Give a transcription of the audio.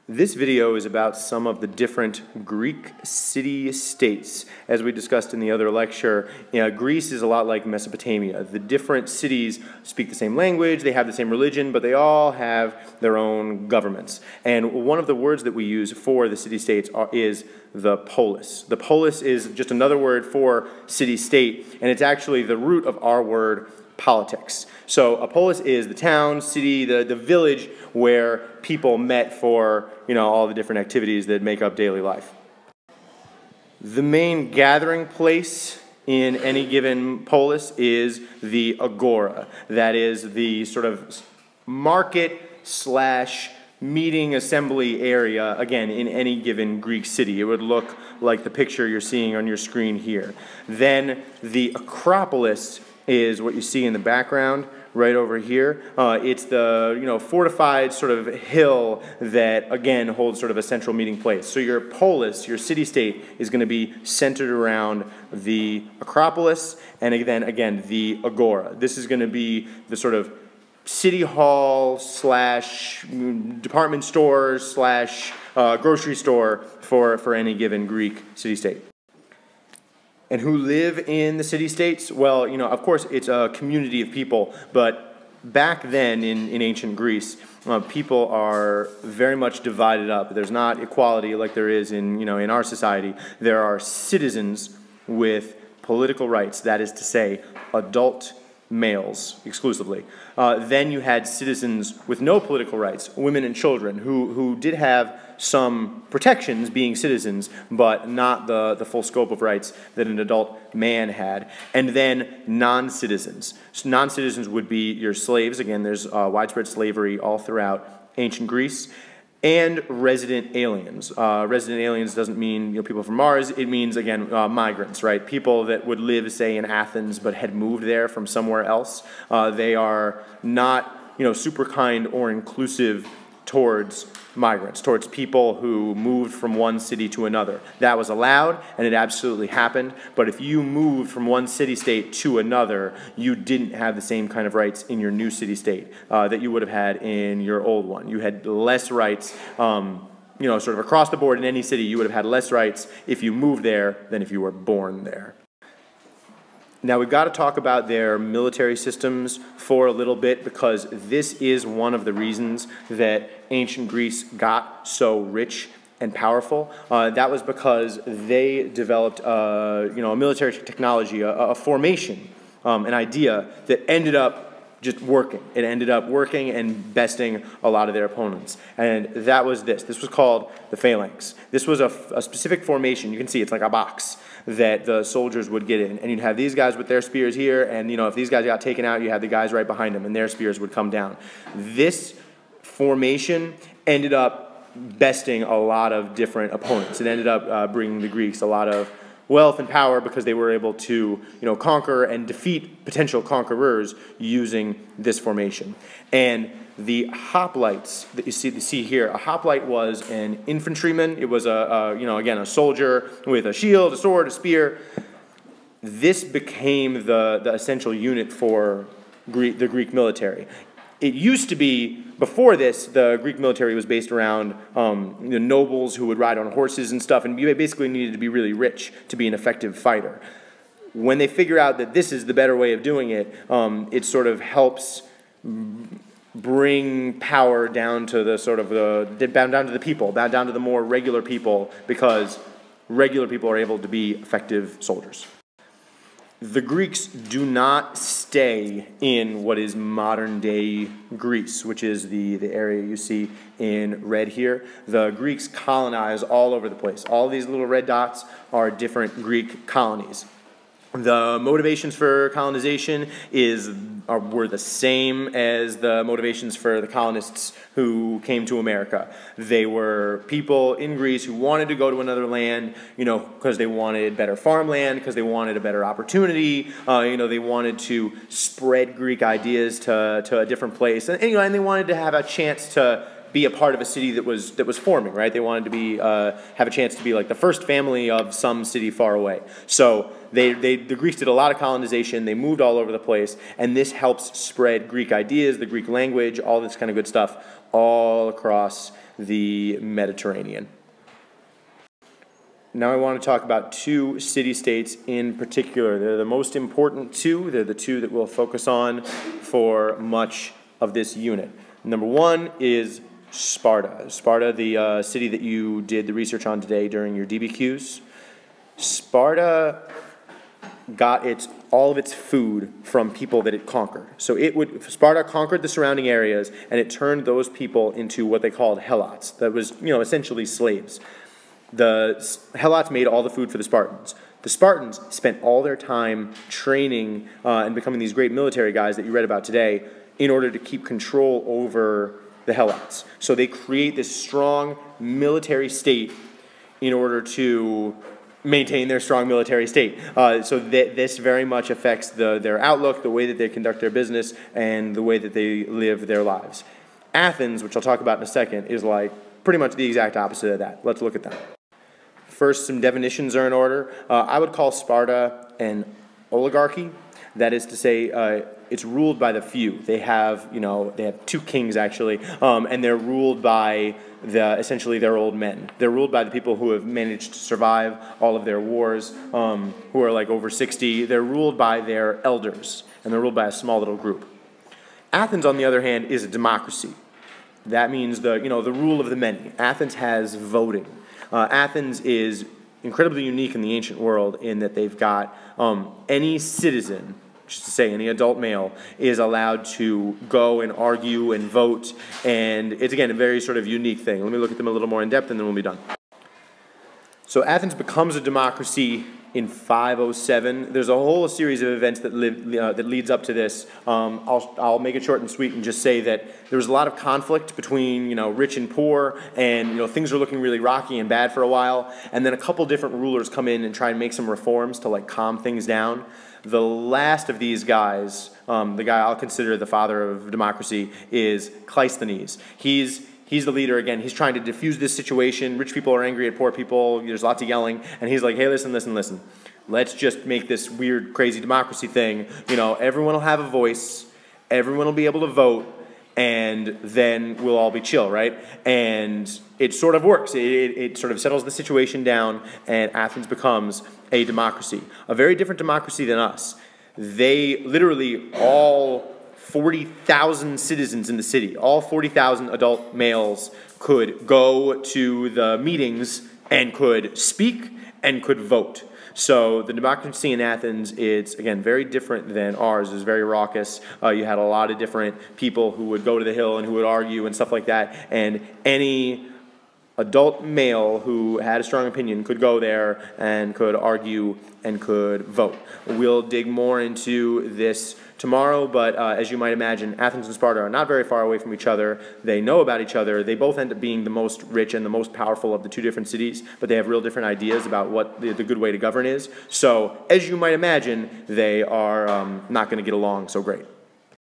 This video is about some of the different Greek city-states. As we discussed in the other lecture, Greece is a lot like Mesopotamia. The different cities speak the same language, they have the same religion, but they all have their own governments. And one of the words that we use for the city-states is the polis. The polis is just another word for city-state, and it's actually the root of our word politics. So a polis is the town, city, the village where people met for all the different activities that make up daily life. The main gathering place in any given polis is the agora. That is the sort of market slash meeting assembly area, again, in any given Greek city. It would look like the picture you're seeing on your screen here. Then the Acropolis is what you see in the background right over here. It's the fortified sort of hill that again holds sort of a central meeting place. So your polis, your city-state, is going to be centered around the Acropolis and then again the agora. This is going to be the sort of city hall slash department store slash grocery store for any given Greek city-state. And who live in the city-states? Well, of course, it's a community of people, but back then in ancient Greece, people are very much divided up. There's not equality like there is in our society. There are citizens with political rights, that is to say, adult males exclusively. Then you had citizens with no political rights, women and children, who did have some protections being citizens, but not the full scope of rights that an adult man had. And then non-citizens. So non-citizens would be your slaves. Again, there's widespread slavery all throughout ancient Greece. And resident aliens. Resident aliens doesn't mean people from Mars. It means, again, migrants, right? People that would live, say, in Athens but had moved there from somewhere else. They are not super kind or inclusive towards migrants, towards people who moved from one city to another. That was allowed, and it absolutely happened, but if you moved from one city-state to another, you didn't have the same kind of rights in your new city-state that you would have had in your old one. You had less rights, sort of across the board in any city, you would have had less rights if you moved there than if you were born there. Now we've got to talk about their military systems for a little bit because this is one of the reasons that ancient Greece got so rich and powerful. That was because they developed a military technology, a formation, an idea that ended up just working. It ended up working and besting a lot of their opponents. And that was this. This was called the Phalanx. This was a specific formation. You can see it's like a box that the soldiers would get in. And you'd have these guys with their spears here, and if these guys got taken out, you had the guys right behind them, and their spears would come down. This formation ended up besting a lot of different opponents. It ended up bringing the Greeks a lot of wealth and power because they were able to conquer and defeat potential conquerors using this formation. And the hoplites that you see here, a hoplite was an infantryman. It was again a soldier with a shield, a sword, a spear. This became the essential unit for the Greek military. It used to be, before this, the Greek military was based around the nobles who would ride on horses and stuff, and you basically needed to be really rich to be an effective fighter. When they figure out that this is the better way of doing it, it sort of helps bring power down to down to the people, down to the more regular people, because regular people are able to be effective soldiers. The Greeks do not stay in what is modern-day Greece, which is the area you see in red here. The Greeks colonize all over the place. All these little red dots are different Greek colonies. The motivations for colonization were the same as the motivations for the colonists who came to America. They were people in Greece who wanted to go to another land, because they wanted better farmland, because they wanted a better opportunity, they wanted to spread Greek ideas to a different place, and they wanted to have a chance to be a part of a city that was forming, right? They wanted to be have a chance to be like the first family of some city far away. So the Greeks did a lot of colonization. They moved all over the place, and this helps spread Greek ideas, the Greek language, all this kind of good stuff all across the Mediterranean. Now I want to talk about two city-states in particular. They're the most important two. They're the two that we'll focus on for much of this unit. Number one is Sparta. Sparta, the city that you did the research on today during your DBQs. Sparta got all of its food from people that it conquered. So Sparta conquered the surrounding areas, and it turned those people into what they called helots. That was, essentially slaves. The helots made all the food for the Spartans. The Spartans spent all their time training and becoming these great military guys that you read about today in order to keep control over the helots. So they create this strong military state in order to maintain their strong military state. So this very much affects their outlook, the way that they conduct their business, and the way that they live their lives. Athens, which I'll talk about in a second, is like pretty much the exact opposite of that. Let's look at that. First, some definitions are in order. I would call Sparta an oligarchy. That is to say, it's ruled by the few. They have two kings actually, and they're ruled by essentially their old men. They're ruled by the people who have managed to survive all of their wars, who are like over 60. They're ruled by their elders, and they're ruled by a small little group. Athens, on the other hand, is a democracy. That means the rule of the many. Athens has voting. Athens is incredibly unique in the ancient world in that they've got any citizen, which is to say any adult male, is allowed to go and argue and vote, and it's, again, a very sort of unique thing. Let me look at them a little more in depth, and then we'll be done. So Athens becomes a democracy in 507. There's a whole series of events that leads up to this. I'll make it short and sweet and just say that there was a lot of conflict between rich and poor, and things are looking really rocky and bad for a while. And then a couple different rulers come in and try and make some reforms to calm things down. The last of these guys, the guy I'll consider the father of democracy, is Cleisthenes. He's the leader again. He's trying to diffuse this situation. Rich people are angry at poor people. There's lots of yelling. And he's like, hey, listen. Let's just make this weird, crazy democracy thing. Everyone will have a voice. Everyone will be able to vote. And then we'll all be chill, right? And it sort of works. It sort of settles the situation down, and Athens becomes a democracy. A very different democracy than us. They literally all 40,000 citizens in the city, all 40,000 adult males could go to the meetings and could speak and could vote. So the democracy in Athens, it's, again, very different than ours. It was very raucous. You had a lot of different people who would go to the hill and who would argue and stuff like that, and any adult male who had a strong opinion could go there and could argue and could vote. We'll dig more into this tomorrow, but as you might imagine, Athens and Sparta are not very far away from each other. They know about each other. They both end up being the most rich and the most powerful of the two different cities, but they have real different ideas about what the good way to govern is. So, as you might imagine, they are not going to get along so great.